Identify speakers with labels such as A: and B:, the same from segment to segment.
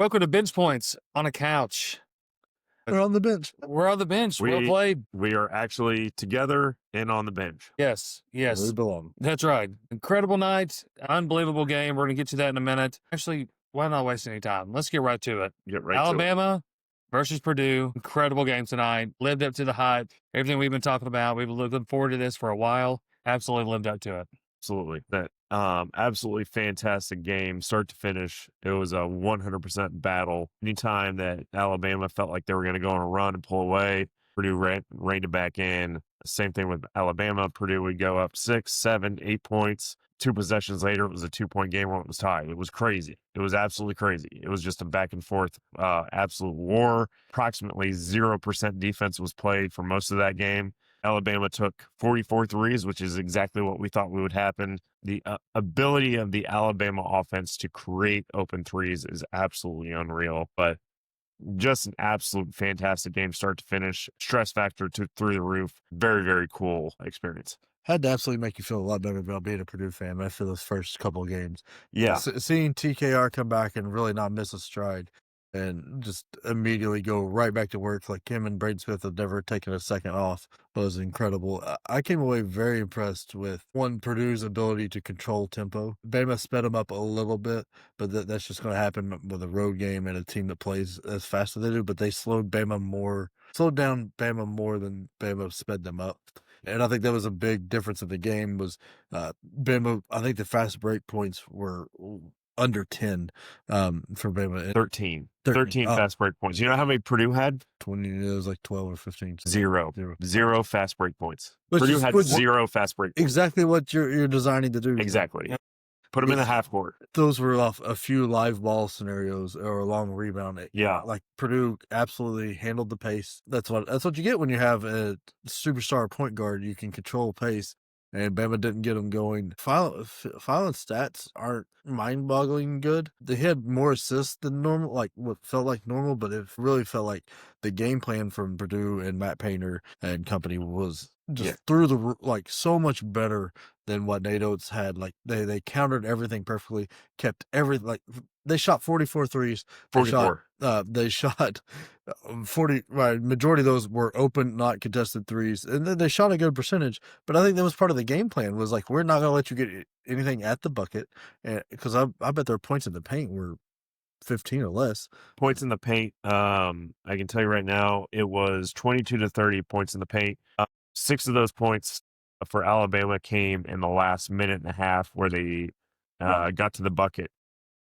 A: Welcome to Bench Points on a couch.
B: We're on the bench.
A: We're on the bench. Well played.
C: We are actually together and on the bench.
A: Yes,
B: Where we
A: yes.
B: belong.
A: That's right. Incredible night. Unbelievable game. We're going to get to that in a minute. Actually, why not waste any time? Let's get right to it. Alabama versus Purdue. Incredible game tonight. Lived up to the hype. Everything we've been talking about. We've been looking forward to this for a while. Absolutely lived up to it.
C: Absolutely. That absolutely fantastic game, start to finish. It was a 100% battle. Anytime that Alabama felt like they were going to go on a run and pull away, Purdue reined it back in. Same thing with Alabama. Purdue would go up 6, 7, 8 points. 2 possessions later, it was a 2-point game where it was tied. It was crazy. It was absolutely crazy. It was just a back and forth, absolute war. Approximately 0% defense was played for most of that game. Alabama took 44 threes, which is exactly what we thought would happen. The ability of the Alabama offense to create open threes is absolutely unreal, but just an absolute fantastic game start to finish. Stress factor through the roof. Very, very cool experience.
B: Had to absolutely make you feel a lot better about being a Purdue fan after those first couple of games.
C: Yeah.
B: Seeing TKR come back and really not miss a stride and just immediately go right back to work like him and Braden Smith have never taken a second off was incredible. I came away very impressed with, one, Purdue's ability to control tempo. Bama sped them up a little bit, but that's just going to happen with a road game and a team that plays as fast as they do, but they slowed down Bama more than Bama sped them up. And I think that was a big difference in the game was Bama, I think the fast break points were under 10 for Bama.
C: 13 fast break points. You know how many Purdue had?
B: 20, it was like 12 or 15.
C: Zero fast break points.
B: Purdue
C: had zero fast break points.
B: Exactly what you're designing to do.
C: Exactly. Put them in the half court.
B: Those were off a few live ball scenarios or a long rebound.
C: Yeah.
B: Like Purdue absolutely handled the pace. That's what you get when you have a superstar point guard. You can control pace. And Bama didn't get them going. Violent stats aren't mind-boggling good. They had more assists than normal, like what felt like normal, but it really felt like the game plan from Purdue and Matt Painter and company was just so much better than what Nate Oates had. Like they countered everything perfectly, kept everything, like they shot 44 threes.
C: 44.
B: They shot 40, right, majority of those were open, not contested threes. And then they shot a good percentage. But I think that was part of the game plan was like, we're not going to let you get anything at the bucket. Because I bet their points in the paint were 15 or less.
C: Points in the paint, I can tell you right now, it was 22 to 30 points in the paint. 6 of those points for Alabama came in the last minute and a half where they got to the bucket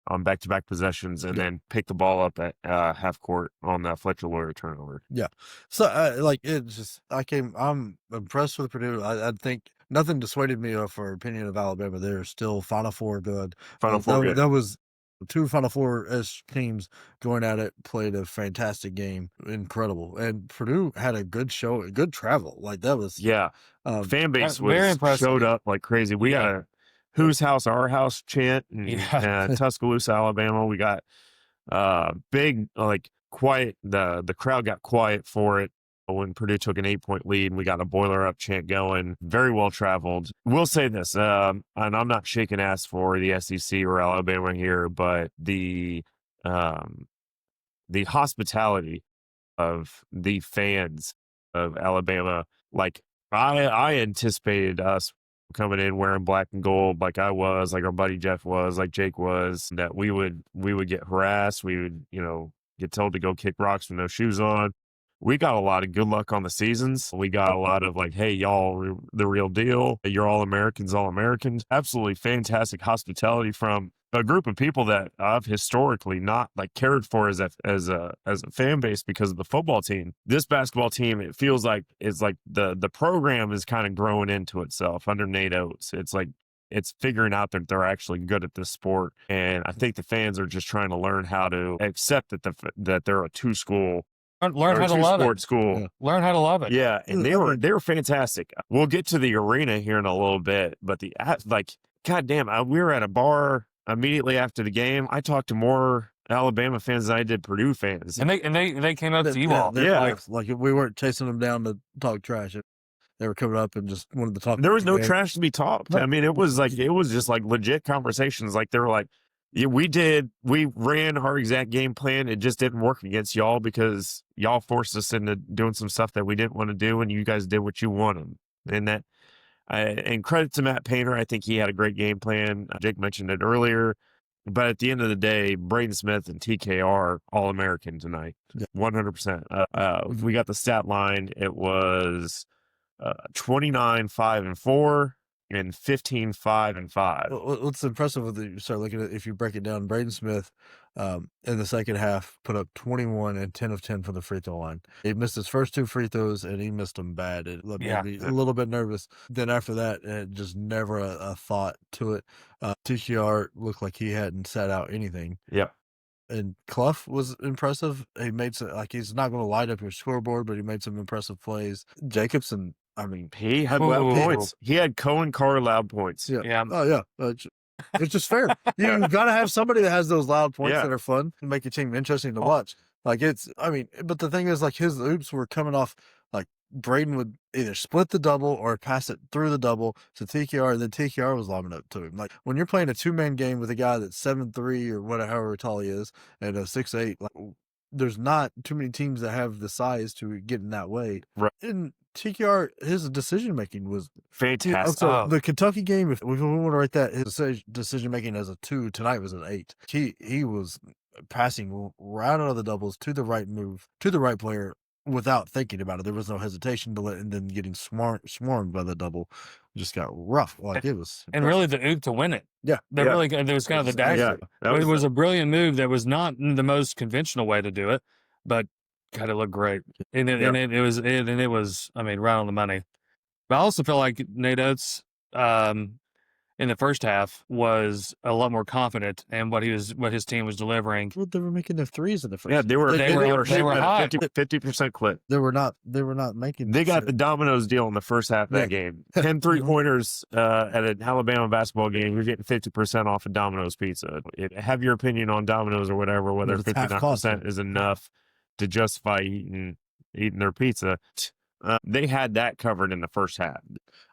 C: on back-to-back possessions and then pick the ball up at half court on that Fletcher Lawyer turnover.
B: Yeah. So I'm impressed with Purdue. I think nothing dissuaded me of our opinion of Alabama. They're still Final Four good. That was 2 Final Four-ish teams going at it, played a fantastic game. Incredible. And Purdue had a good show, a good travel. Like that was.
C: Yeah. Fan base
A: showed
C: up like crazy. We got a Whose House, Our House chant in Tuscaloosa, Alabama. We got big, quiet. The crowd got quiet for it when Purdue took an 8-point lead and we got a boiler up chant going. Very well traveled. We'll say this, and I'm not shaking ass for the SEC or Alabama here, but the hospitality of the fans of Alabama, like I anticipated us coming in wearing black and gold like I was, like our buddy Jeff was, like Jake was, that we would get harassed. We would, get told to go kick rocks with no shoes on. We got a lot of good luck on the seasons. We got a lot of like, hey, y'all, the real deal. You're all Americans, all Americans. Absolutely fantastic hospitality from a group of people that I've historically not cared for as a fan base because of the football team. This basketball team, it feels like it's like the program is kind of growing into itself under Nate Oates. It's like it's figuring out that they're actually good at this sport, and I think the fans are just trying to learn how to accept that they're a two-school.
A: Learn how to love it.
C: School.
A: Yeah. Learn how to love it.
C: Yeah, and they were fantastic. We'll get to the arena here in a little bit, but goddamn, we were at a bar immediately after the game. I talked to more Alabama fans than I did Purdue fans,
A: and they came up to you all.
B: Yeah, like we weren't chasing them down to talk trash. They were coming up and just wanted to talk.
C: There was no trash to be talked. I mean, it was just like legit conversations. Like they were like, Yeah, we did. We ran our exact game plan. It just didn't work against y'all because y'all forced us into doing some stuff that we didn't want to do, and you guys did what you wanted. And that, and credit to Matt Painter. I think he had a great game plan. Jake mentioned it earlier, but at the end of the day, Braden Smith and TKR All American tonight, 100%. We got the stat line. It was 29, 5, and 4. And 15, 5, and 5.
B: What's impressive with you start looking at, if you break it down, Braden Smith in the second half put up 21 and 10 of 10 from the free throw line. He missed his first 2 free throws and he missed them bad. It made me a little bit nervous. Then after that, it just never a thought to it. TCR looked like he hadn't sat out anything.
C: Yeah.
B: And Clough was impressive. He made some, like, he's not going to light up your scoreboard, but he made some impressive plays. Jacobson, I mean,
C: he had loud points. He had Cohen Carr loud points.
B: Yeah. Oh, yeah. It's just fair. You've got to have somebody that has those loud points that are fun and make a team interesting to watch. Like, but the thing is, like, his oops were coming off, like, Braden would either split the double or pass it through the double to TKR, and then TKR was lobbing up to him. Like, when you're playing a 2-man game with a guy that's 7'3" or whatever, however tall he is, and a 6'8", like, there's not too many teams that have the size to get in that way.
C: Right.
B: And TKR, his decision making was
C: fantastic.
B: So the Kentucky game, if we want to write that, his decision making as a 2 tonight was an 8. He was passing right out of the doubles to the right move to the right player without thinking about it. There was no hesitation to let, and then getting swarmed by the double just got rough. Like, it was,
A: and really the oop to win it.
B: Yeah,
A: really, there was kind of the dagger.
C: Yeah,
A: it was a brilliant move. That was not the most conventional way to do it, but God, it looked great, and it was. I mean, right on the money. But I also feel like Nate Oates, in the first half, was a lot more confident in what his team was delivering.
B: Well, they were making their threes in the first.
C: Yeah, they were
A: high.
C: 50% clip.
B: They were not making.
C: They got the Domino's deal in the first half of that game. 10 3-pointers at an Alabama basketball game. You're getting 50% off of Domino's pizza. Have your opinion on Domino's or whatever, whether 59% is enough to justify eating their pizza. They had that covered in the first half.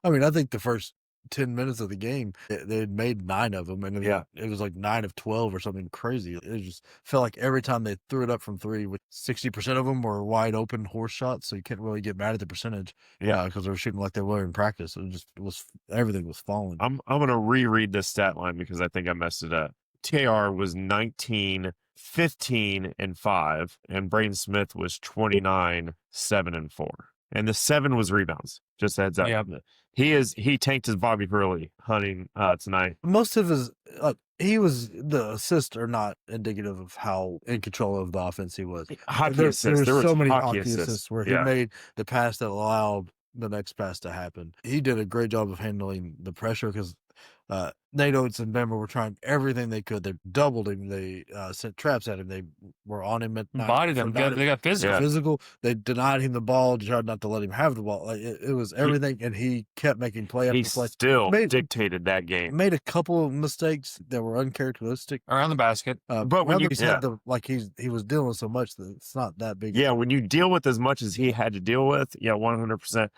B: I mean, I think the first 10 minutes of the game, they had made 9 of them, and it was like 9 of 12 or something crazy. It just felt like every time they threw it up from 3, with 60% of them were wide open horse shots, so you can't really get mad at the percentage. Because they were shooting like they were in practice. It was everything was falling.
C: I'm gonna reread this stat line because I think I messed it up. TR was 19, 15, and 5, and Braden Smith was 29, 7, and 4. And the 7 was rebounds. Just a heads up.
A: Yeah.
C: He tanked his Bobby Hurley hunting tonight.
B: Most of his the assists are not indicative of how in control of the offense he was.
C: Hockey assists.
B: There were so many
C: hockey
B: assists where he made the pass that allowed the next pass to happen. He did a great job of handling the pressure because Nate Oates and Bama were trying everything they could. They doubled him. They sent traps at him. They were on him at night.
A: Bodied him. They got physical.
B: Physical. They denied him the ball, tried not to let him have the ball. Like, it was everything, and he kept making play after play.
C: He still dictated that game.
B: Made a couple of mistakes that were uncharacteristic
A: around the basket.
B: But when he was dealing with so much that it's not that big.
C: Yeah, when you deal with as much as he had to deal with, 100%.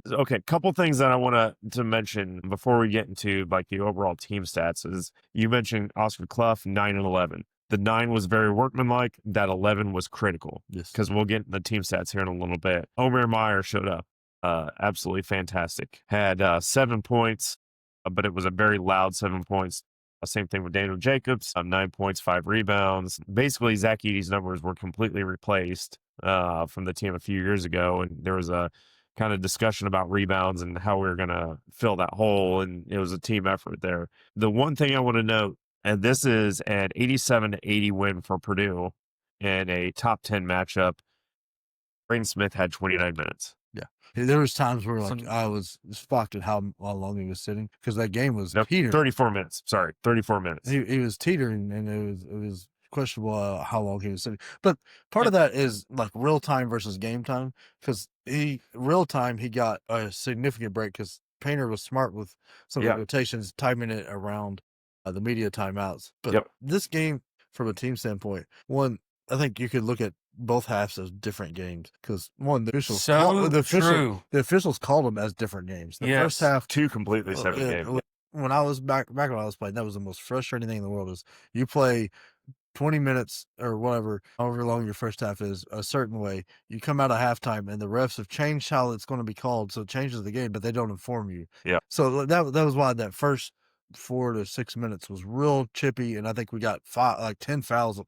C: Okay, couple things that I want to mention before we get into like the overall team stats is you mentioned Oscar Clough, 9 and 11. The 9 was very workmanlike. That 11 was critical.
B: Yes,
C: because we'll get the team stats here in a little bit. Omer Meyer showed up, absolutely fantastic. Had 7 points, but it was a very loud 7 points. Same thing with Daniel Jacobs, 9 points, 5 rebounds. Basically, Zach Edey's numbers were completely replaced from the team a few years ago, and there was a kind of discussion about rebounds and how we were going to fill that hole, and it was a team effort there. The one thing I want to note, and this is an 87-80 win for Purdue in a top 10 matchup. Braden Smith had 29 minutes.
B: Yeah, there was times where I was shocked at how long he was sitting because that game was teetering.
C: 34 minutes. Sorry, 34 minutes.
B: He was teetering, and it was questionable how long he was sitting. But part of that is like real time versus game time, because real time he got a significant break because Painter was smart with some of the rotations, timing it around the media timeouts. But this game, from a team standpoint, one, I think you could look at both halves as different games because one, the officials called them as different games. The first half,
C: 2 completely separate games.
B: when I was back when I was playing, that was the most frustrating thing in the world. Is you play 20 minutes or whatever, however long your first half is, a certain way. You come out of halftime and the refs have changed how it's going to be called, so it changes the game, but they don't inform you.
C: Yeah.
B: So that was why that first 4 to 6 minutes was real chippy, and I think we got 10 fouls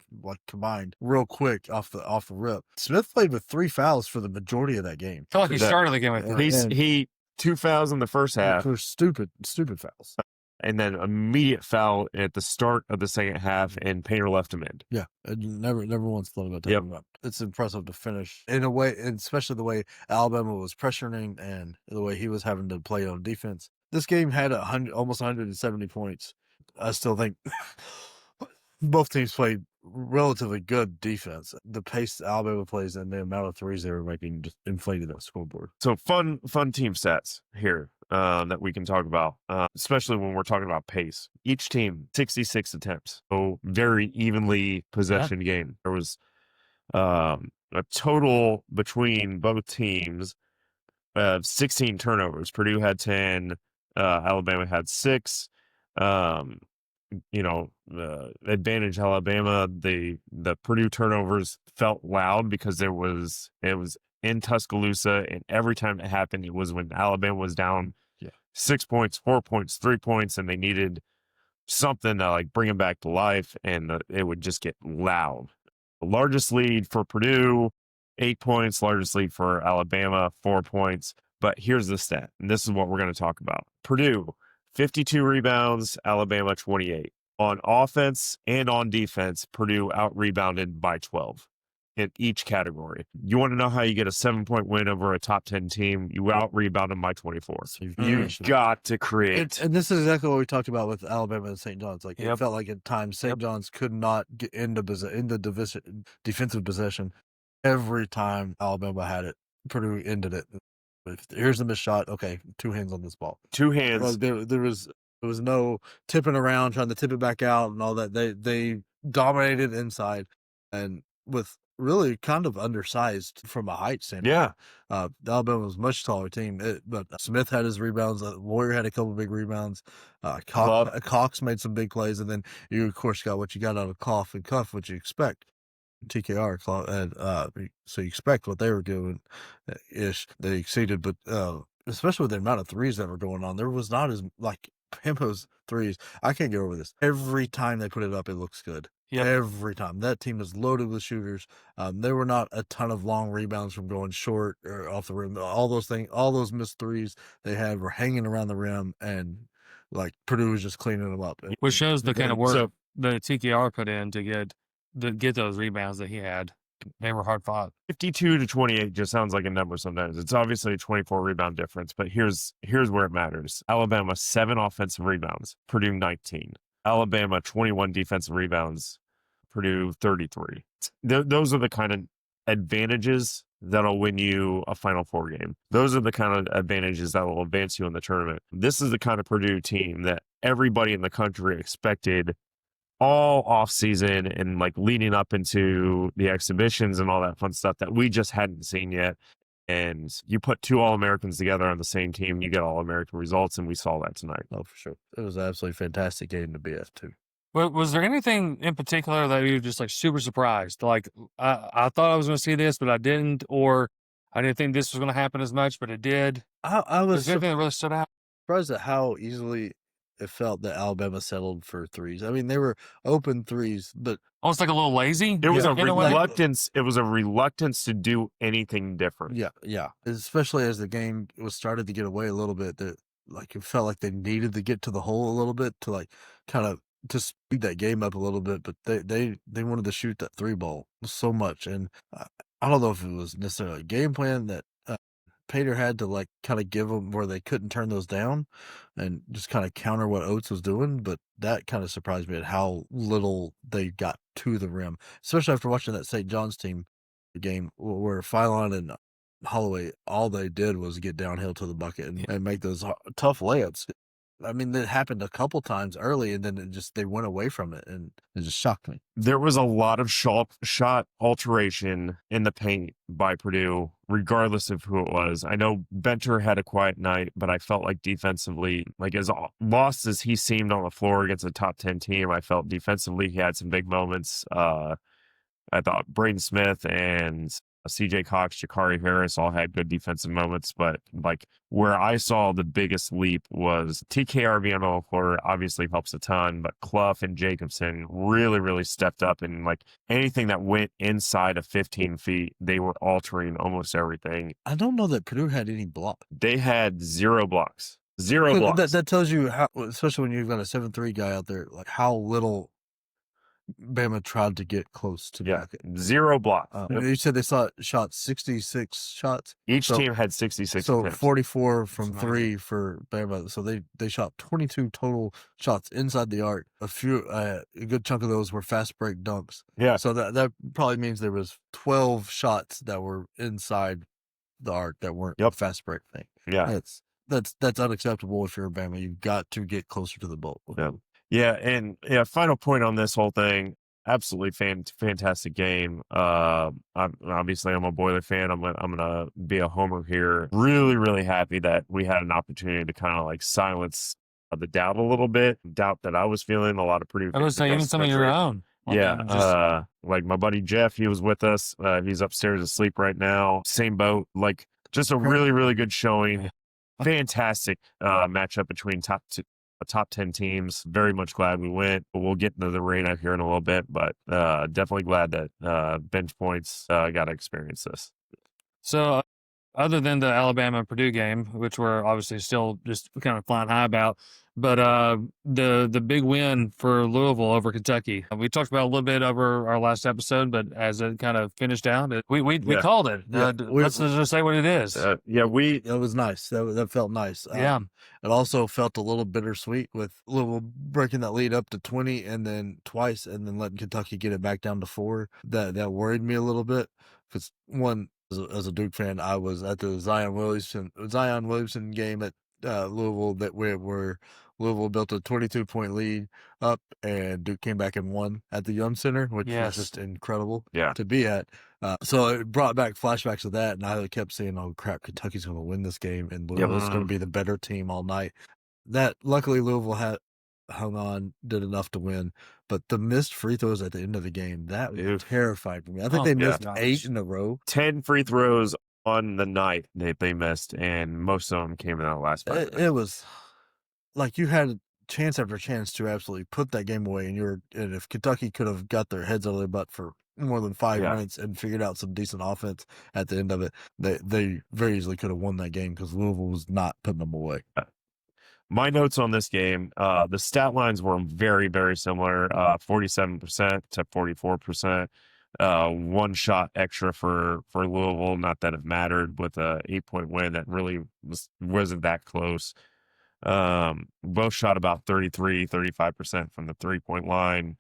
B: combined real quick off the rip. Smith played with 3 fouls for the majority of that game.
A: I feel like he started the game with three.
C: He 2 fouls in the first half.
B: For stupid fouls.
C: And then immediate foul at the start of the second half, and Painter left him in.
B: Yeah, never once thought about taking him up. It's impressive to finish in a way, and especially the way Alabama was pressuring and the way he was having to play on defense. This game had almost 170 points. I still think both teams played relatively good defense. The pace Alabama plays and the amount of threes they were making just inflated that scoreboard.
C: So fun team stats here that we can talk about, especially when we're talking about pace. Each team, 66 attempts. So very evenly possession game. There was a total between both teams of 16 turnovers. Purdue had 10. Alabama had 6. Advantage Alabama. The Purdue turnovers felt loud because it was in Tuscaloosa, and every time it happened, it was when Alabama was down 6 points, 4 points, 3 points, and they needed something to like bring them back to life, and it would just get loud. The largest lead for Purdue, 8 points. Largest lead for Alabama, 4 points. But here's the stat, and this is what we're going to talk about. Purdue, 52 rebounds, Alabama 28. On offense and on defense, Purdue out-rebounded by 12 in each category. You want to know how you get a 7-point win over a top 10 team? You out-rebound them by 24. So you've got to create.
B: And this is exactly what we talked about with Alabama and St. John's. Like it felt like at times St. John's could not get into defensive possession. Every time Alabama had it, Purdue ended it. Here's the missed shot. Okay, 2 hands on this ball.
C: 2 hands.
B: Well, there was no tipping around, trying to tip it back out and all that. They dominated inside, and with really kind of undersized from a height standpoint. Yeah. Alabama was a much taller team, but Smith had his rebounds. Warrior had a couple of big rebounds. Cox made some big plays, and then you, of course, got what you got out of Cough and Cuff, what you expect. TKR, and so you expect what they were doing ish. They exceeded, but especially with the amount of threes that were going on, there was not as like Pimpo's threes. I can't get over this. Every time they put it up, it looks good. Yep. Every time. That team is loaded with shooters. There were not a ton of long rebounds from going short or off the rim. All those things, all those missed threes they had were hanging around the rim, and like Purdue was just cleaning them up.
A: Which shows the kind of work the TKR put in to get those rebounds that he had. They were hard fought. 52
C: to 28 just sounds like a number sometimes. It's obviously a 24 rebound difference, but here's where it matters. Alabama, 7 offensive rebounds. Purdue, 19. Alabama, 21 defensive rebounds. Purdue, 33. Those are the kind of advantages that'll win you a Final Four game. Those are the kind of advantages that will advance you in the tournament. This is the kind of Purdue team that everybody in the country expected all off season and like leading up into the exhibitions and all that fun stuff that we just hadn't seen yet. And you put 2 All-Americans together on the same team, you get All-American results, and we saw that tonight.
B: Oh, for sure. It was an absolutely fantastic game to be at, too.
A: Well, was there anything in particular that you were just like super surprised? Like, I thought I was going to see this, but I didn't, or I didn't think this was going to happen as much, but it did. Was there anything that really stood out?
B: Surprised at how easily it felt that Alabama settled for threes. I mean, they were open threes, but
A: almost like a little lazy.
C: There was a reluctance. It was a reluctance to do anything different.
B: Yeah. Especially as the game was started to get away a little bit, that like it felt like they needed to get to the hole a little bit to like kind of to speed that game up a little bit. But they wanted to shoot that 3 ball so much, and I don't know if it was necessarily a game plan that Pater had to like kind of give them where they couldn't turn those down and just kind of counter what Oates was doing. But that kind of surprised me at how little they got to the rim, especially after watching that St. John's team game where Philon and Holloway, all they did was get downhill to the bucket and make those tough layups. I mean, that happened a couple times early, and then they went away from it, and it just shocked me.
C: There was a lot of shot alteration in the paint by Purdue, regardless of who it was. I know Benter had a quiet night, but I felt like defensively, like as lost as he seemed on the floor against a top 10 team, I felt defensively he had some big moments. I thought Braden Smith and CJ Cox, Jakari Harris all had good defensive moments, but like where I saw the biggest leap was TKR being on the floor obviously helps a ton, but Clough and Jacobson really, really stepped up, and like anything that went inside of 15 feet, they were altering almost everything.
B: I don't know that Purdue had any block.
C: They had 0 blocks. 0 blocks.
B: That tells you how, especially when you've got a 7'3" guy out there, like how little Bama tried to get close to back it.
C: 0 blocks.
B: You said they shot 66 shots.
C: Each team had 66
B: So
C: attempts.
B: 44 from 3 for Bama. So they shot 22 total shots inside the arc. A good chunk of those were fast break dunks.
C: Yeah.
B: So that probably means there was 12 shots that were inside the arc that weren't a fast break thing.
C: Yeah.
B: That's unacceptable if you're Bama. You've got to get closer to the ball.
C: Yeah. Yeah, and final point on this whole thing. Absolutely fantastic game. I'm a Boiler fan. I'm gonna be a homer here. Really, really happy that we had an opportunity to kind of like silence the doubt a little bit. Doubt that I was feeling. A lot of Purdue.
A: I was saying even some of your own.
C: Yeah, like my buddy Jeff, he was with us. He's upstairs asleep right now. Same boat. Like just a really, really good showing. Fantastic matchup between top 10 teams. Very much glad we went. We'll get into the rain out here in a little bit, but definitely glad that bench points got to experience this.
A: So other than the Alabama-Purdue game, which we're obviously still just kind of flying high about, but the big win for Louisville over Kentucky. We talked about a little bit over our last episode, but as it kind of finished out, we called it. Let's just say what it is.
B: It was nice. That felt nice. It also felt a little bittersweet with Louisville breaking that lead up to 20 and then twice and then letting Kentucky get it back down to 4. That worried me a little bit because one, as a Duke fan, I was at the Zion Williamson game at Louisville where Louisville built a 22-point lead up and Duke came back and won at the Yum Center, which was just incredible to be at. So it brought back flashbacks of that, and I kept saying, "Oh crap, Kentucky's going to win this game, and Louisville's going to be the better team all night." That luckily Louisville had hung on, did enough to win, but the missed free throws at the end of the game that terrified me. I think they missed 8 in a row.
C: 10 free throws on the night they missed, and most of them came in that last 5 minutes.
B: It was like you had chance after chance to absolutely put that game away, and if Kentucky could have got their heads out of their butt for more than 5 minutes and figured out some decent offense at the end of it, they very easily could have won that game because Louisville was not putting them away.
C: My notes on this game, the stat lines were very, very similar, 47% to 44%. 1 shot extra for Louisville, not that it mattered, with a 8-point win that really wasn't that close. Both shot about 35% from the 3-point line.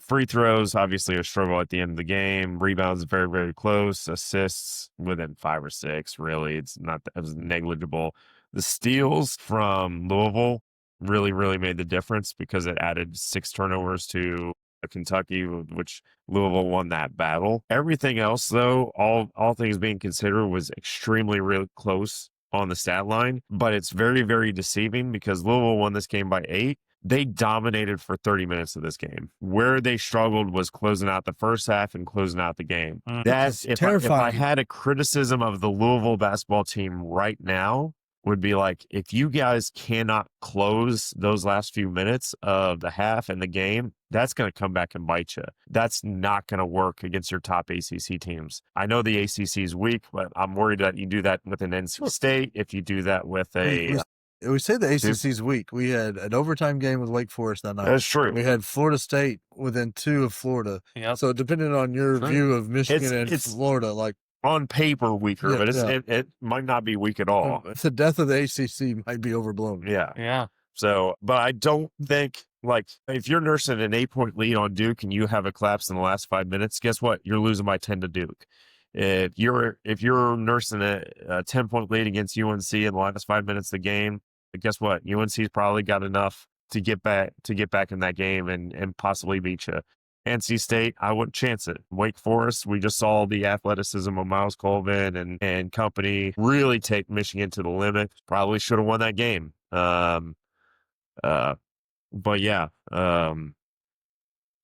C: Free throws, obviously a struggle at the end of the game. Rebounds, very, very close. Assists within 5 or 6, really. It was negligible. The steals from Louisville really, really made the difference because it added 6 turnovers to Kentucky, which Louisville won that battle. Everything else, though, all things being considered, was extremely really close on the stat line, but it's very, very deceiving because Louisville won this game by 8. They dominated for 30 minutes of this game. Where they struggled was closing out the first half and closing out the game. That's terrifying. If I had a criticism of the Louisville basketball team right now, would be like, if you guys cannot close those last few minutes of the half and the game, that's going to come back and bite you. That's not going to work against your top ACC teams. I know the ACC is weak, but I'm worried that you do that with an NC State. If you do that with
B: we say the ACC is weak. We had an overtime game with Wake Forest that night.
C: That's true.
B: We had Florida State within 2 of Florida. So depending on your view of Michigan and Florida, like,
C: on paper weaker, but it might not be weak at all.
B: The death of the ACC might be overblown.
A: Yeah.
C: So, but I don't think, like, if you're nursing an 8-point lead on Duke and you have a collapse in the last 5 minutes, guess what? You're losing by 10 to Duke. If you're nursing a 10-point lead against UNC in the last 5 minutes of the game, But guess what? UNC's probably got enough to get back in that game and possibly beat you. NC State, I wouldn't chance it. Wake Forest, we just saw the athleticism of Miles Colvin and company really take Michigan to the limit. Probably should have won that game. But yeah,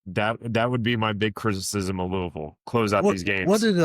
C: that would be my big criticism of Louisville. Close out these games.
B: What did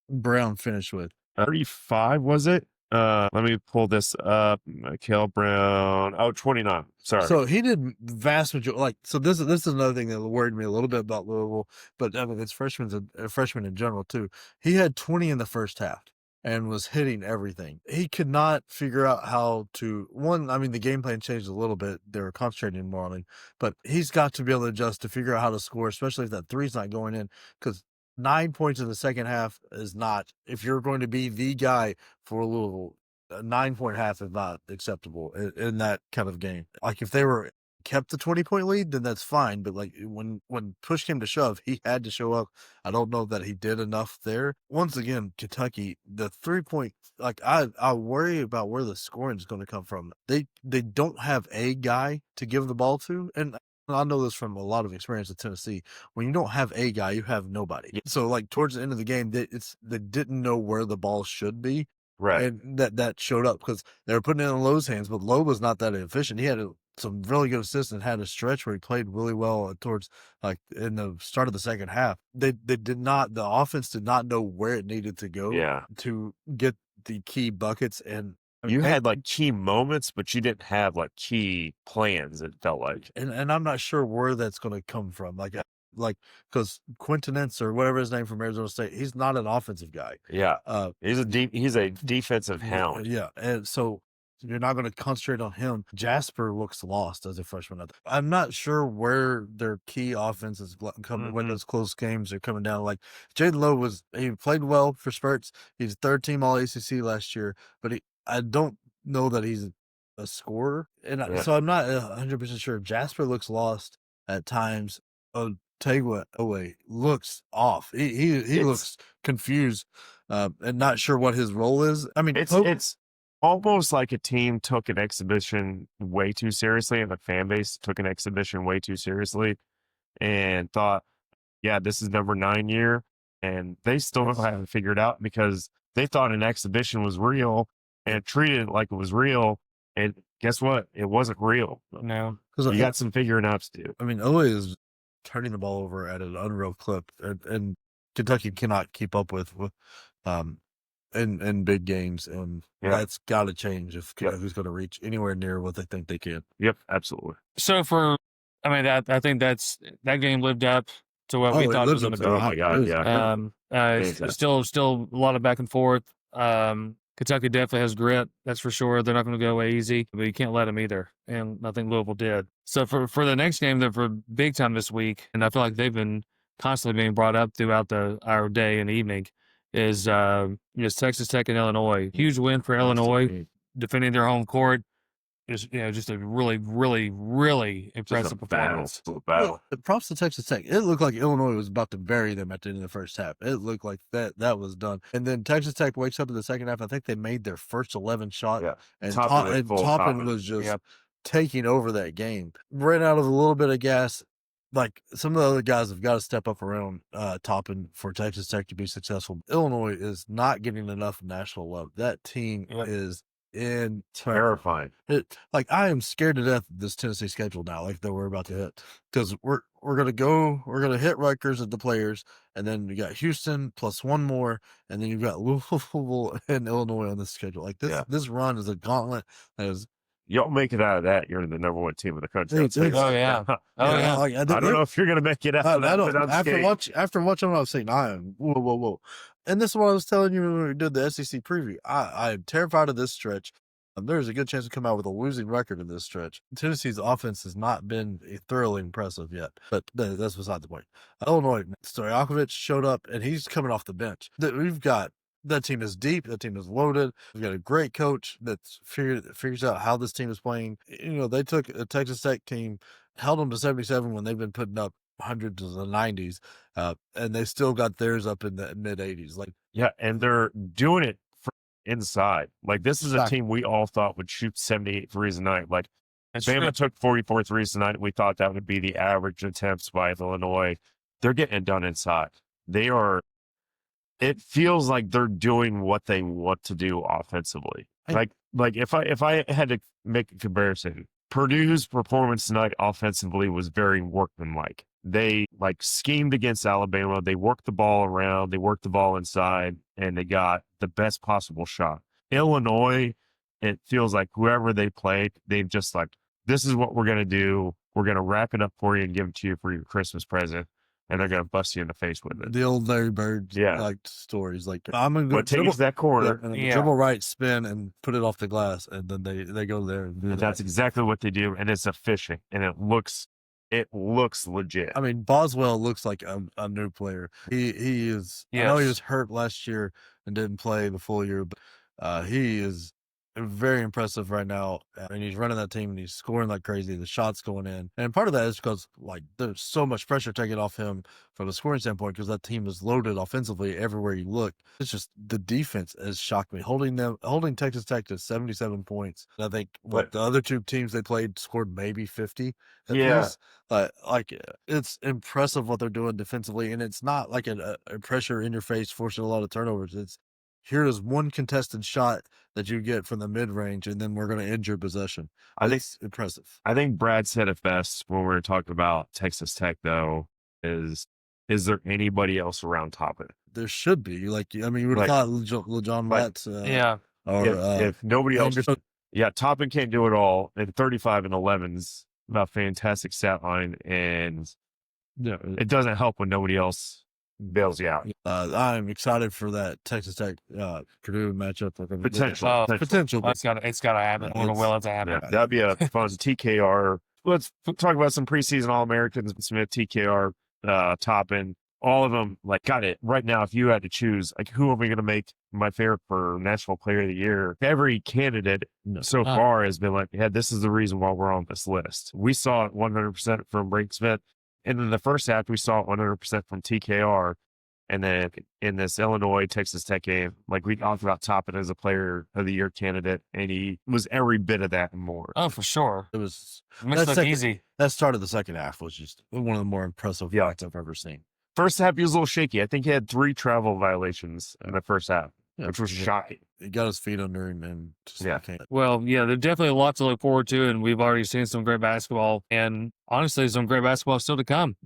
B: Brown finish with?
C: 35, was it? Let me pull this up. Mikael Brown. 29. Sorry.
B: So he did vast majority. So this is another thing that worried me a little bit about Louisville, but I mean it's freshmen in general too. He had 20 in the first half and was hitting everything. He could not figure out how to I mean the game plan changed a little bit. They were concentrating more on him, but he's got to be able to adjust to figure out how to score, especially if that three's not going in, because 9 points in the second half is not, if you're going to be the guy for Louisville, a 9-point half is not acceptable in that kind of game. Like if they were kept the 20-point lead, then that's fine. But like when push came to shove, he had to show up. I don't know that he did enough there. Once again, Kentucky, the 3-point, like I worry about where the scoring is going to come from. They don't have a guy to give the ball to, and I know this from a lot of experience at Tennessee. When you don't have a guy, you have nobody.
C: Yeah.
B: So like towards the end of the game, they didn't know where the ball should be.
C: Right.
B: And that showed up because they were putting it in Lowe's hands, but Lowe was not that efficient. He had some really good assists and had a stretch where he played really well towards like in the start of the second half. The offense did not know where it needed to go to get the key buckets. And
C: you had like key moments, but you didn't have like key plans, it felt like.
B: And I'm not sure where that's going to come from. Like, because Quentin Entz or whatever his name from Arizona State, he's not an offensive guy.
C: Yeah. He's a defensive hound.
B: Yeah. And so you're not going to concentrate on him. Jasper looks lost as a freshman. I'm not sure where their key offense is coming when those close games are coming down. Like Jaden Lowe he played well for spurts. He's third team All ACC last year, but I don't know that he's a scorer. And so I'm not 100% sure. Jasper looks lost at times. Tegua looks off. He looks confused and not sure what his role is. I mean,
C: it's almost like a team took an exhibition way too seriously, and the fan base took an exhibition way too seriously, and thought, "Yeah, this is number 9 year," and they still haven't figured out because they thought an exhibition was real and treated it like it was real. And guess what? It wasn't real.
A: No,
C: because you got some figuring out to do.
B: I mean, Owe is turning the ball over at an unreal clip, and Kentucky cannot keep up with in big games, and that's got to change if Kentucky's going to reach anywhere near what they think they can.
C: Yep, absolutely.
A: So I think that game lived up to what we thought it was going to be.
C: Oh my god, yeah.
A: Still a lot of back and forth. Kentucky definitely has grit, that's for sure. They're not going to go away easy, but you can't let them either, and I think Louisville did. So for the next game, they're for big time this week, and I feel like they've been constantly being brought up throughout our day and evening, is Texas Tech and Illinois. Huge win for Illinois, defending their home court. Just a really, really, really impressive performance.
B: Battle. Props to Texas Tech. It looked like Illinois was about to bury them at the end of the first half. It looked like that was done. And then Texas Tech wakes up in the second half. I think they made their first 11 shot.
C: Yeah.
B: And Toppin was just taking over that game. Ran out of a little bit of gas. Like some of the other guys have got to step up around Toppin for Texas Tech to be successful. Illinois is not getting enough national love. That team is
C: terrifying.
B: I am scared to death of this Tennessee schedule now, like that we're about to hit, because we're gonna hit Rutgers at the Players, and then you got Houston plus one more, and then you've got Louisville and Illinois on this schedule. Like this run is a gauntlet that is.
C: Y'all make it out of that, you're the number 1 team in the country.
A: Oh yeah.
C: I don't know if you're gonna make it out of that.
B: After watching what I was saying, I am whoa. And this is what I was telling you when we did the SEC preview. I'm terrified of this stretch. There's a good chance to come out with a losing record in this stretch. Tennessee's offense has not been thoroughly impressive yet, but that's beside the point. Illinois, Stojakovic showed up, and he's coming off the bench. That team is deep. That team is loaded. We've got a great coach that figures out how this team is playing. They took a Texas Tech team, held them to 77 when they've been putting up hundreds of the 90s, and they still got theirs up in the mid 80s.
C: And they're doing it inside. Like, this is a
B: Shocking.
C: team we all thought would shoot 78 threes a night. Like,
A: That's
C: Bama
A: true.
C: took 44 threes tonight. We thought that would be the average attempts by Illinois. They're getting it done inside. They are. It feels like they're doing what they want to do offensively. Like if I had to make a comparison, Purdue's performance tonight offensively was very workmanlike. They like schemed against Alabama. They worked the ball around. They worked the ball inside, and they got the best possible shot. Illinois, it feels like whoever they played, they've just like, this is what we're gonna do. We're gonna wrap it up for you and give it to you for your Christmas present. And they're going to bust you in the face with it.
B: The old Larry Bird like stories. Like, I'm going to
C: But take it to that corner.
B: Dribble right, spin, and put it off the glass. And then they go there. And do
C: that's exactly what they do. And it's efficient. And it looks legit.
B: I mean, Boswell looks like a new player. He is.
A: Yes.
B: I know he was hurt last year and didn't play the full year, but he is very impressive right now. And he's running that team and he's scoring like crazy. The shots going in. And part of that is because like there's so much pressure taken off him from a scoring standpoint because that team is loaded offensively everywhere you look. It's just the defense has shocked me. Holding Texas Tech to 77 points. And I think the other two teams they played scored maybe 50 at least. Like it's impressive what they're doing defensively, and it's not like a pressure in your face forcing a lot of turnovers. It's here's one contested shot that you get from the mid-range, and then we're going to end your possession. I think it's impressive.
C: I think Brad said it best when we were talking about Texas Tech, though, is there anybody else around Toppin?
B: There should be. Like, I mean, you would have thought LeJohn Watts. Or
C: if nobody else. Yeah, Toppin can't do it all. And 35 and 11's a fantastic stat line, and it doesn't help when nobody else bails you out.
B: I'm excited for that Texas Tech Purdue matchup.
C: Potential.
A: It's got to happen. Or will it happen?
C: Yeah, that'd be a fun TKR. Let's talk about some preseason All-Americans. Smith, TKR, Toppin, all of them. Like, got it right now. If you had to choose, like, who am I going to make my favorite for National Player of the Year? Every candidate so far has been like, yeah, this is the reason why we're on this list. We saw it 100% from Brake Smith. And in the first half, we saw it 100% from TKR. And then in this Illinois-Texas Tech game, like we talked about Toppin as a player of the year candidate, and he was every bit of that and more.
A: Oh, for sure.
B: It was
A: easy.
B: That start of the second half was just one of the more impressive fights I've ever seen.
C: First half, he was a little shaky. I think he had 3 travel violations in the first half, which was shocking.
B: He got his feet under him and just
A: Well, there's definitely a lot to look forward to, and we've already seen some great basketball, and honestly, some great basketball still to come.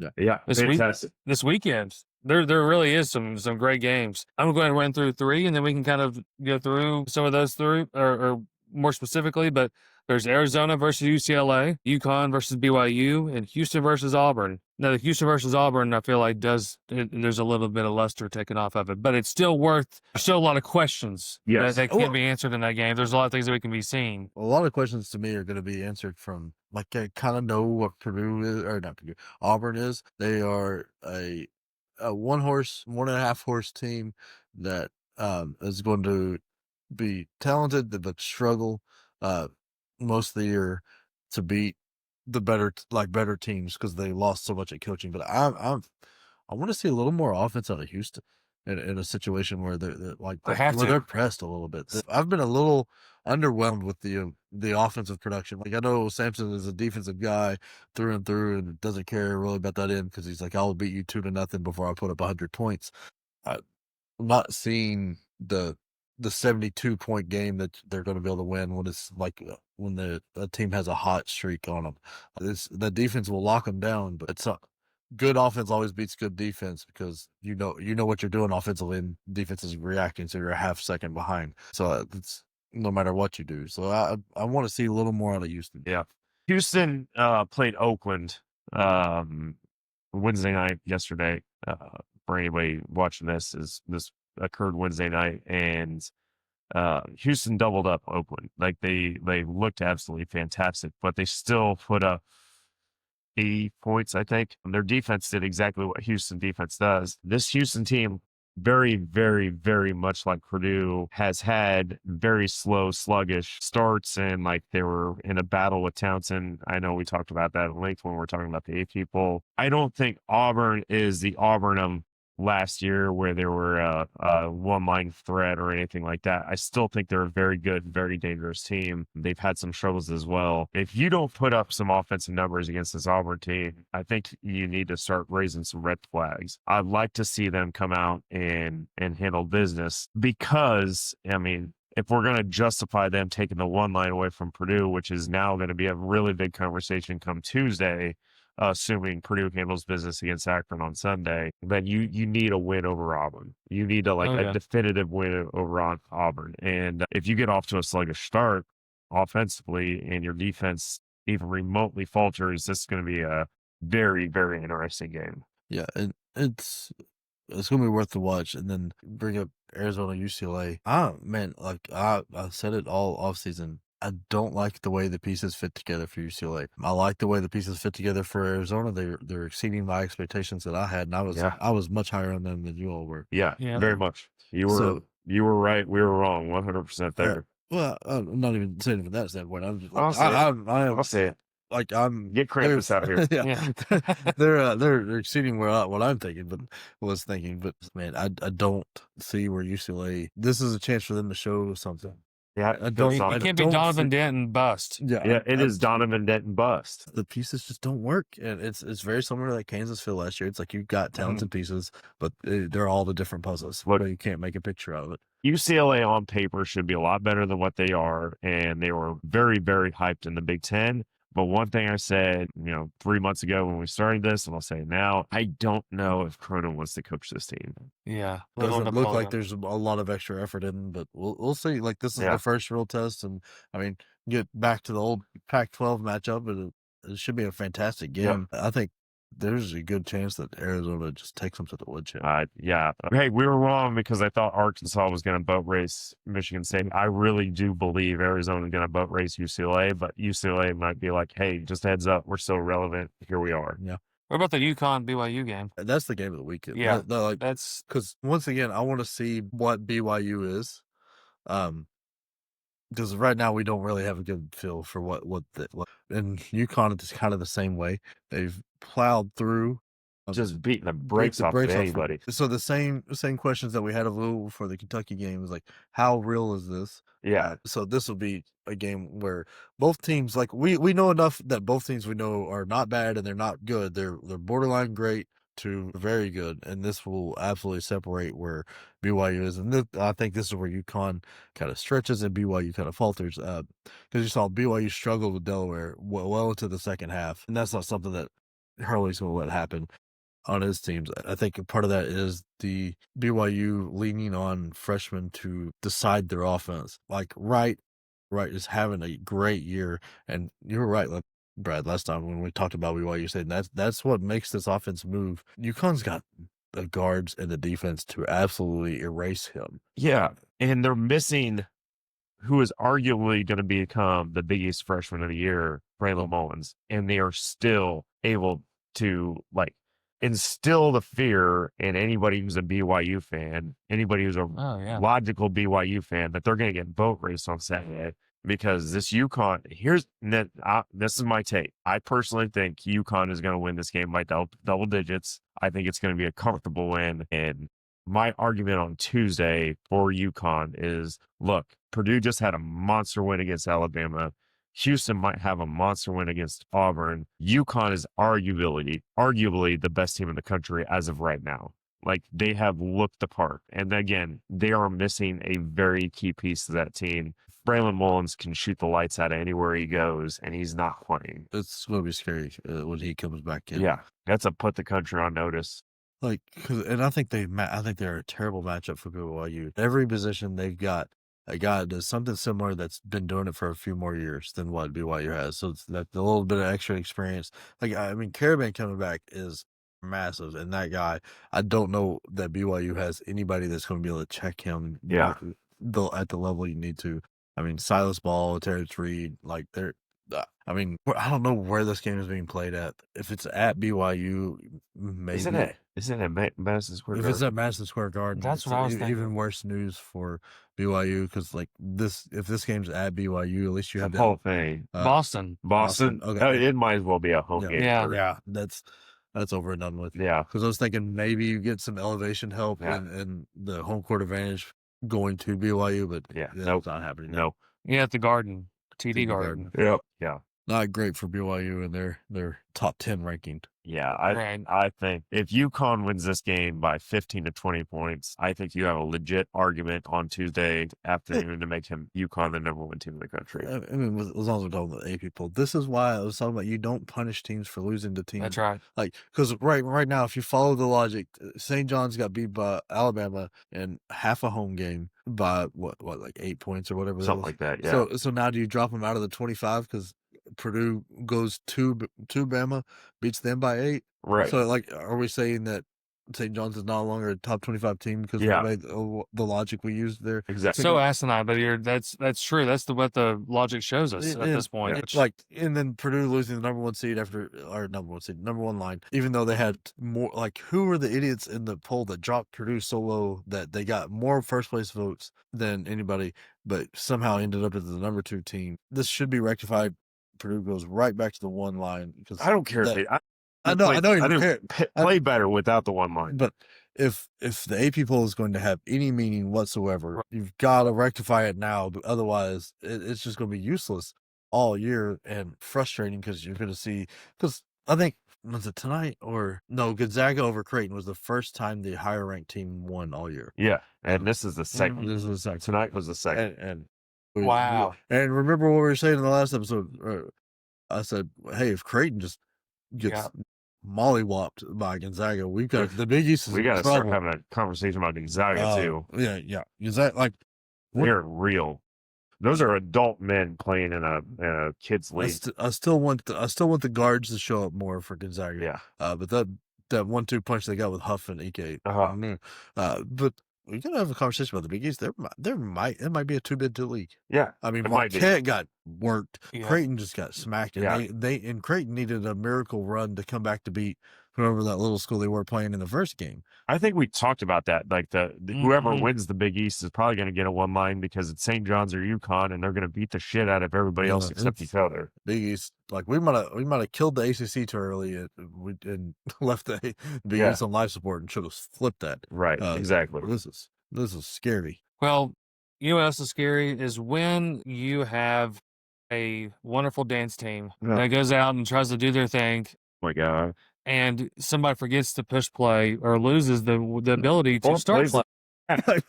A: This weekend. There really is some great games. I'm going to go ahead and run through 3, and then we can kind of go through some of those through, or more specifically, but there's Arizona versus UCLA, UConn versus BYU, and Houston versus Auburn. Now, the Houston versus Auburn, I feel like there's a little bit of luster taken off of it, but it's still there's still a lot of questions that can be answered in that game. There's a lot of things that we can be seeing.
B: A lot of questions to me are going to be answered from, like, I kind of know what Purdue is, or not Purdue, Auburn is. They are a 1.5 horse team that is going to be talented but struggle most of the year to beat the better teams because they lost so much at coaching. But I want to see a little more offense out of Houston in a situation where they're pressed a little bit. I've been a little underwhelmed with the offensive production. Like, I know Sampson is a defensive guy through and through and doesn't care really about that end because he's like, I'll beat you 2-0 before I put up 100 points. I'm not seeing the 72-point game that they're going to be able to win when it's like when the team has a hot streak on them. The defense will lock them down, but it's good offense always beats good defense because you know what you're doing offensively, and defense is reacting, so you're a half second behind. So it's no matter what you do. So I want to see a little more out of Houston.
C: Yeah, Houston played Oakland Wednesday night yesterday. For anybody watching this occurred Wednesday night, and Houston doubled up Oakland. Like, they looked absolutely fantastic, but they still put up 80 points, I think. And their defense did exactly what Houston defense does. This Houston team, very, very, very much like Purdue, has had very slow, sluggish starts, and like they were in a battle with Townsend. I know we talked about that at length when we were talking about the A people. I don't think Auburn is the Auburn last year where they were a one-line threat or anything like that. I still think they're a very good, very dangerous team. They've had some struggles as well. If you don't put up some offensive numbers against this Auburn team, I think you need to start raising some red flags. I'd like to see them come out and handle business because, I mean, if we're going to justify them taking the one line away from Purdue, which is now going to be a really big conversation come Tuesday, assuming Purdue handles business against Akron on Sunday, then you need a win over Auburn. You need a definitive win over Auburn. And if you get off to a sluggish start offensively and your defense even remotely falters, this is going to be a very, very interesting game.
B: Yeah, and it's going to be worth the watch. And then bring up Arizona UCLA. Man, like I said it all offseason. I don't like the way the pieces fit together for UCLA. I like the way the pieces fit together for Arizona. They're exceeding my expectations that I had, and I was much higher on them than you all were.
C: Yeah. Very much. You were right. We were wrong. 100% there.
B: Well, I'm not even saying it from that standpoint. I'm just,
C: I'll say it.
B: Like I'm
C: get Krampus out here.
B: They're exceeding what I'm thinking, but was thinking. But man, I don't see where UCLA. This is a chance for them to show something.
C: Yeah,
A: it can't be Donovan Denton bust.
C: Yeah, it is Donovan Denton bust.
B: The pieces just don't work, and it's very similar to like Kansasville last year. It's like you've got talented pieces, but they're all the different puzzles. But you can't make a picture out of it.
C: UCLA on paper should be a lot better than what they are, and they were very, very hyped in the Big Ten. But one thing I said, 3 months ago when we started this, and I'll say it now, I don't know if Cronin wants to coach this team.
A: Yeah.
B: Doesn't look like there's a lot of extra effort in, but we'll see. Like, this is the first real test, and, I mean, get back to the old Pac-12 matchup, but it should be a fantastic game. I think there's a good chance that Arizona just takes them to the woodshed.
C: Yeah. Hey, we were wrong because I thought Arkansas was going to boat race Michigan State. I really do believe Arizona is going to boat race UCLA, but UCLA might be like, hey, just heads up, we're still relevant. Here we are.
B: Yeah.
A: What about the UConn BYU game?
B: That's the game of the weekend.
A: Yeah.
B: That's because once again, I want to see what BYU is. Because right now we don't really have a good feel for what and UConn is kind of the same way. They've plowed through,
C: just beating the brakes off of anybody.
B: So the same questions that we had a little for the Kentucky game is like, how real is this?
C: Yeah.
B: So this will be a game where both teams, like we know enough that both teams we know are not bad and they're not good. They're borderline great to very good, and this will absolutely separate where BYU is. And I think this is where UConn kind of stretches and BYU kind of falters, because you saw BYU struggle with Delaware well into the second half, and that's not something that Hurley's going to let happen on his teams. I think part of that is the BYU leaning on freshmen to decide their offense. Like Wright is having a great year, and you're right, like Brad, last time when we talked about BYU, saying that's what makes this offense move. UConn's got the guards and the defense to absolutely erase him.
C: Yeah, and they're missing who is arguably going to become the biggest freshman of the year, Braylon Mullins, and they are still able to instill the fear in anybody who's a BYU fan, anybody who's a logical BYU fan, that they're going to get boat raced on Saturday. Because this UConn, this is my take. I personally think UConn is going to win this game by double digits. I think it's going to be a comfortable win. And my argument on Tuesday for UConn is, look, Purdue just had a monster win against Alabama. Houston might have a monster win against Auburn. UConn is arguably the best team in the country as of right now. Like, they have looked the part. And again, they are missing a very key piece of that team. Braylon Mullins can shoot the lights out anywhere he goes, and he's not playing.
B: It's going to be scary when he comes back in.
C: Yeah, that's a put the country on notice.
B: And I think they're a terrible matchup for BYU. Every position they've got a guy that does something similar that's been doing it for a few more years than what BYU has. So it's that a little bit of extra experience. Caravan coming back is massive, and that guy, I don't know that BYU has anybody that's going to be able to check him.
C: Yeah,
B: at the level you need to. Silas Ball, Terrence Reed, I don't know where this game is being played at. If it's at BYU, maybe.
C: Isn't it at Madison Square Garden?
B: If it's at Madison Square Garden,
A: that's what I was thinking.
B: Even worse news for BYU, because if this game's at BYU, at least you have
C: the whole thing.
A: Boston.
C: Okay. It might as well be a home game.
A: Yeah.
B: That's that's over and done with.
C: Yeah.
B: Because I was thinking maybe you get some elevation help
C: Yeah.
B: and the home court advantage going to BYU, but
C: Yeah.
B: that's
C: Nope.
B: not happening.
C: No.
A: Yeah, at the Garden, TD
B: TD
A: Garden.
B: Garden.
C: Yep. Yeah.
B: Not great for BYU and their top 10 ranking.
C: Yeah,
A: Right.
C: I think if UConn wins this game by 15 to 20 points, I think you have a legit argument on Tuesday afternoon to make UConn the number 1 team in the country.
B: I mean, as long as we're talking about A people, this is why I was talking about you don't punish teams for losing to teams.
A: That's right.
B: Like, because right now, if you follow the logic, St. John's got beat by Alabama in half a home game by what like 8 points or whatever.
C: Something like that. Yeah.
B: So now do you drop them out of the 25 because Purdue goes to Bama, beats them by 8?
C: Right.
B: So like, are we saying that St. John's is no longer a top 25 team because
C: Yeah.
B: we made the logic we used there?
C: Exactly.
A: So asinine, but that's true. That's what the logic shows us at this point.
B: It's like, and then Purdue losing the number 1 seed number 1 line, even though they had more. Like, who were the idiots in the poll that dropped Purdue so low that they got more first place votes than anybody, but somehow ended up as the number 2 team? This should be rectified. Purdue goes right back to the 1 line because
C: I don't care.
B: I know you don't care.
C: Play better without the 1 line.
B: But if the AP poll is going to have any meaning whatsoever, you've got to rectify it now. But otherwise, it's just going to be useless all year and frustrating because you're going to see. Because I think, was it tonight or no? Gonzaga over Creighton was the first time the higher ranked team won all year.
C: Yeah, and this is the second.
B: This was the second.
C: Tonight was the second.
B: And
A: wow.
B: And remember what we were saying in the last episode? I said, hey, if Creighton just gets mollywopped by Gonzaga, we've got the Big East.
C: We got to start having a conversation about Gonzaga too.
B: Yeah. Gonzaga, like,
C: they're real. Those are adult men playing in a kids league.
B: I still want the guards to show up more for Gonzaga.
C: Yeah.
B: But that 1-2 punch they got with Huff and Ike. But we gotta have a conversation about the Big East. It might be a 2-bid league.
C: Yeah.
B: I mean, Marquette got worked.
A: Yeah.
B: Creighton just got smacked, and Creighton needed a miracle run to come back to beat whoever that little school they were playing in the first game.
C: I think we talked about that. Like whoever wins the Big East is probably going to get a 1 line because it's St. John's or UConn, and they're going to beat the shit out of everybody else except each other.
B: Big East, like we might have killed the ACC too early and left the Big East on life support and should have flipped that.
C: Right, exactly.
B: This is scary.
A: Well, you know what else is scary is when you have a wonderful dance team that goes out and tries to do their thing.
C: Oh my God.
A: And somebody forgets to push play or loses the ability to start play.
B: What I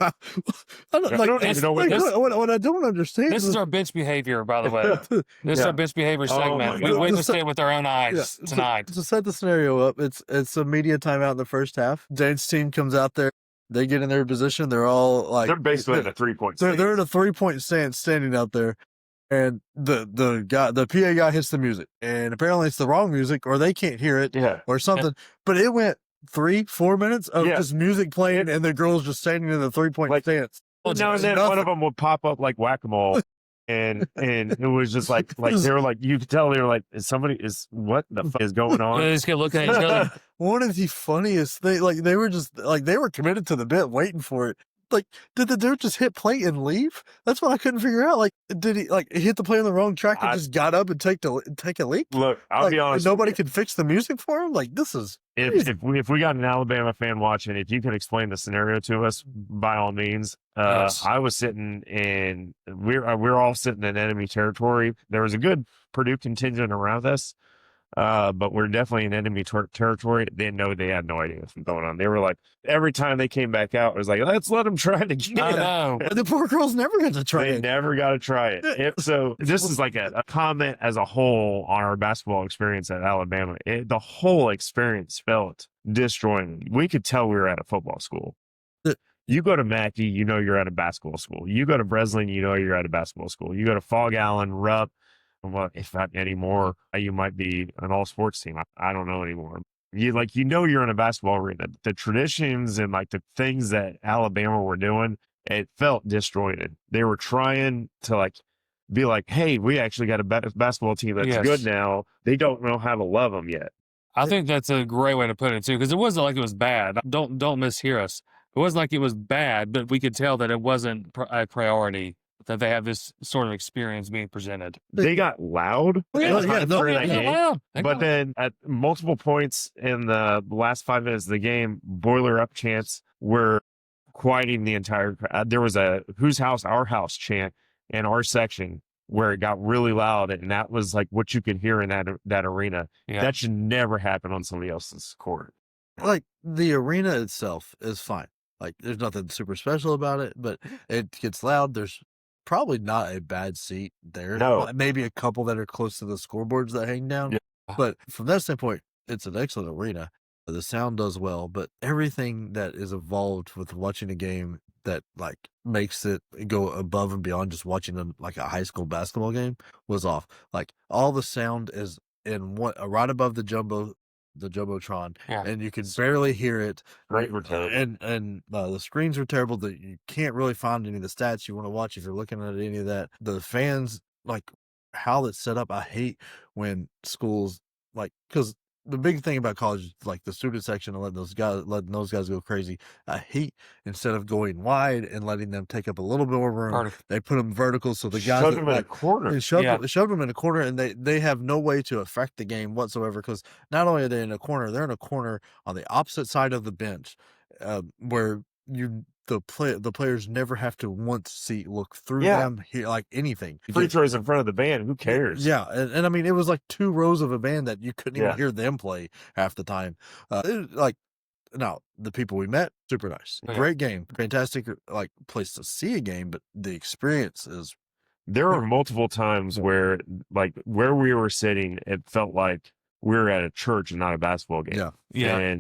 B: don't understand.
A: This is our bench behavior, by the way. This is our bench behavior segment. We witnessed it with our own eyes tonight.
B: To set the scenario up, it's a media timeout in the first half. Dance team comes out there. They get in their position. They're all like
C: they're basically in a 3-point stance.
B: They're in a 3-point stance standing out there. And the PA guy hits the music, and apparently it's the wrong music, or they can't hear it, or something. But it went 3-4 minutes of just music playing, and the girls just standing in the 3-point stance.
C: Now and then one of them would pop up like whack-a-mole, and it was just like they were like, you could tell they were like, what the fuck is going on?
A: They just kept looking at each other.
B: One of the funniest things, they were committed to the bit, waiting for it. Like, did the dude just hit play and leave? That's what I couldn't figure out. Like, did he hit the play on the wrong track and just got up and take a leap?
C: Look, I'll be honest.
B: Nobody could fix the music for him. Like, this is
C: if we got an Alabama fan watching, if you can explain the scenario to us, by all means.
A: Yes.
C: I was sitting in we're all sitting in enemy territory. There was a good Purdue contingent around us. But we're definitely in enemy territory. They had no idea what's going on. They were like, every time they came back out, it was like, let's let them try it again.
A: I know.
B: The poor girls never got to try it.
C: They never got to try it. So this is like a comment as a whole on our basketball experience at Alabama. The whole experience felt disjointed. We could tell we were at a football school. You go to Mackey, you know you're at a basketball school. You go to Breslin, you know you're at a basketball school. You go to Fog Allen, Rupp, well, if not anymore, you might be an all sports team. I don't know anymore. You're in a basketball arena. The traditions and like the things that Alabama were doing, it felt disjointed. They were trying to be like, hey, we actually got a basketball team that's good now. They don't know how to love them yet.
A: I think that's a great way to put it too, because it wasn't like it was bad. Don't mishear us. It wasn't like it was bad, but we could tell that it wasn't a priority that they have this sort of experience being presented.
C: They got loud.
B: Yeah, yeah, no,
C: during that
A: They got
C: game.
A: loud. They
C: But
A: got-
C: then at multiple points in the last 5 minutes of the game, boiler up chants were quieting the entire crowd. There was a "Whose house? Our house" chant in our section where it got really loud, and that was like what you could hear in that arena.
A: Yeah.
C: That should never happen on somebody else's court.
B: like the arena itself is fine. Like there's nothing super special about it, but it gets loud. There's probably not a bad seat there.
C: No.
B: Maybe a couple that are close to the scoreboards that hang down.
C: Yeah.
B: But from that standpoint, it's an excellent arena. The sound does well, but everything that is involved with watching a game that like makes it go above and beyond just watching like a high school basketball game was off. Like all the sound is in right above the jumbotron,
A: Yeah.
B: and you can barely hear it.
C: Great were terrible.
B: And the screens are terrible. That you can't really find any of the stats you want to watch if you're looking at any of that. The fans, like how it's set up, I hate when schools because the big thing about college is like the student section and letting those guys go crazy. I hate instead of going wide and letting them take up a little bit more room,
A: Vertical.
B: they put them vertical so the guys
C: Shoved
B: that,
C: them in a
B: like,
C: corner.
B: they shoved
A: Yeah.
B: them in a corner, and they have no way to affect the game whatsoever. Because not only are they in a corner, they're in a corner on the opposite side of the bench, where the players never have to once see look through
C: Yeah.
B: them here like anything.
C: Free throws in front of the band. Who cares?
B: Yeah, and I mean it was like 2 rows of a band that you couldn't
C: Yeah.
B: even hear them play half the time. Now the people we met, super nice,
A: Yeah.
B: great game, fantastic like place to see a game, but the experience is
C: There were multiple times where, like, where we were sitting, it felt like we were at a church and not a basketball game.
B: yeah.
A: Yeah.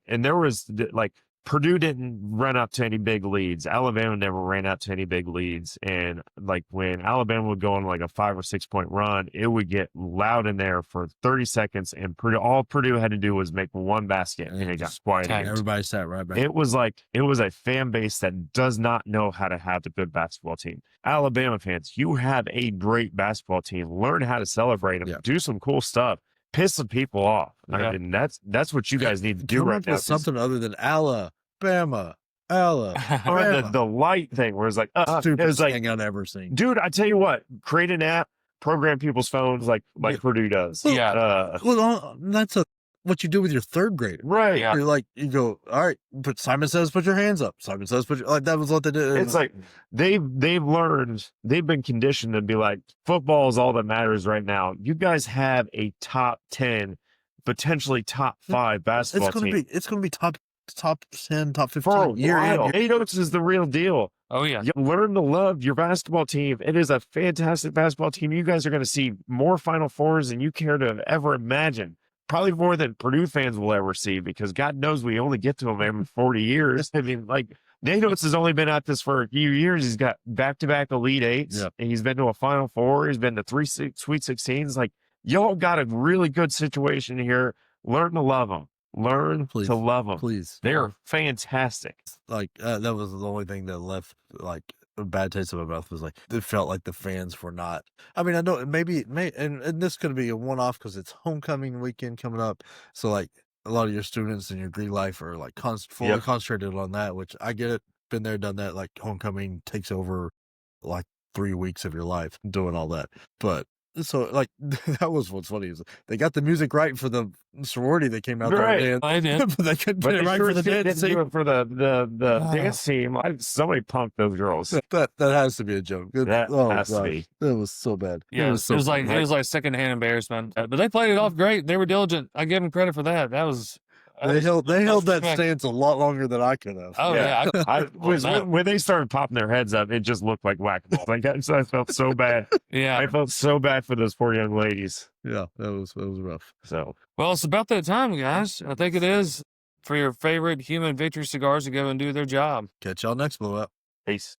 C: And there was like Purdue didn't run up to any big leads. Alabama never ran out to any big leads. And like when Alabama would go on like a 5 or 6 point run, it would get loud in there for 30 seconds. And all Purdue had to do was make one basket and it got
B: just
C: quiet
A: tag
C: again.
B: Everybody sat right back.
C: It was a fan base that does not know how to have a good basketball team. Alabama fans, you have a great basketball team. Learn how to celebrate them.
B: Yeah.
C: Do some cool stuff. Piss some people off.
A: Yeah.
C: I mean, that's what you guys need to do
B: Come
C: right
B: up
C: now.
B: with something other than Alabama.
C: Or the light thing where it's like, it
B: Stupid
C: was like,
B: thing I've ever seen.
C: dude, I tell you what, create an app, program people's phones like Purdue does.
A: Yeah.
B: Well, that's what you do with your third grader.
C: Right.
A: Yeah.
B: You're like, you go, all right, but Simon says put your hands up. Simon says like that was what they did.
C: It's like they've been conditioned to be like, football is all that matters right now. You guys have a top 10, potentially top 5 basketball team.
B: It's gonna be top 10, top 15
C: For a
B: year in,
C: while.
B: year.
C: Nados is the real deal.
A: Oh yeah.
C: You learn to love your basketball team. It is a fantastic basketball team. You guys are going to see more Final Fours than you care to ever imagine. Probably more than Purdue fans will ever see, because God knows we only get to them every 40 years. I mean, like, Nados has only been at this for a few years. He's got back-to-back Elite Eights.
B: Yeah.
C: And he's been to a Final Four. He's been to 3 Sweet 16s. Like, y'all got a really good situation here. Learn to love them. Learn
B: Please.
C: to love them.
B: Please.
C: They're fantastic.
B: Like that was the only thing that left like a bad taste in my mouth, was like it felt like the fans were not. I mean, I know and this could be a one-off because it's homecoming weekend coming up, so like a lot of your students in your degree life are like fully
C: Yep.
B: concentrated on that, which I get it. Been there, done that. Like homecoming takes over like 3 weeks of your life doing all that, but. So like that was what's funny is they got the music right for the sorority that came out
C: Right.
B: there,
A: I did.
B: but they couldn't
C: But
B: get it
C: they
B: right
C: sure
B: for the
C: didn't
B: dance
C: do
B: scene.
C: it for the dance team. Somebody punked those girls.
B: That has to be a joke.
C: That has to be.
B: That was so bad.
A: Yeah,
B: it was so
A: like
B: funny.
A: it was like secondhand embarrassment. But they played it off great. They were diligent. I give them credit for that. That was
B: They held that
A: respect.
B: stance a lot longer than I could have.
A: Oh yeah.
C: When they started popping their heads up, it just looked like whack-a-mole. Like I felt so bad.
A: Yeah.
C: I felt so bad for those poor young ladies.
B: Yeah, that was rough.
C: So
A: Well, it's about that time, guys. I think it is for your favorite human victory cigars to go and do their job.
B: Catch y'all next blowout.
C: peace.